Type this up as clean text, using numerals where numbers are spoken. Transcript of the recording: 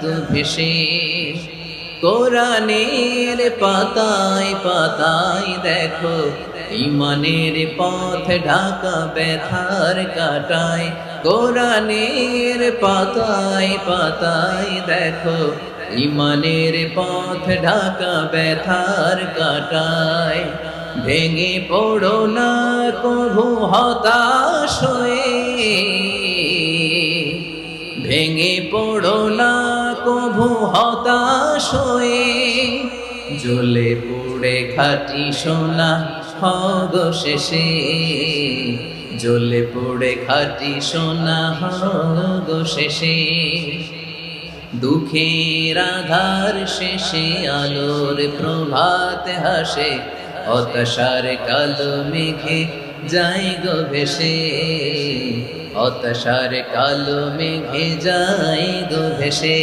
গো ভেসে। কোরআনের পাতায় পাতায় দেখো ইমানের পথ ঢাকা ব্যথার কাটায়। কোরআনের পাতায় পাতায় দেখো ইমানের পথ ঢাকা ব্যথার কাটায়। ভেঙে পড়ো না কভু হতাশ হয়ে, ভেঙে পড়ো না কভু হতাশ হয়ে। জ্বলে পুড়ে খাঁটি সোনা হগো শেষে, জ্বলে পুড়ে খাঁটি সোনা হগো শেষে। দুঃখের আধার শেষে আলোর প্রভাত হাসে, হতাশার কালো মেঘে যাই গো ভেসে, হতাশার কালো মেঘে যাই গো ভেসে।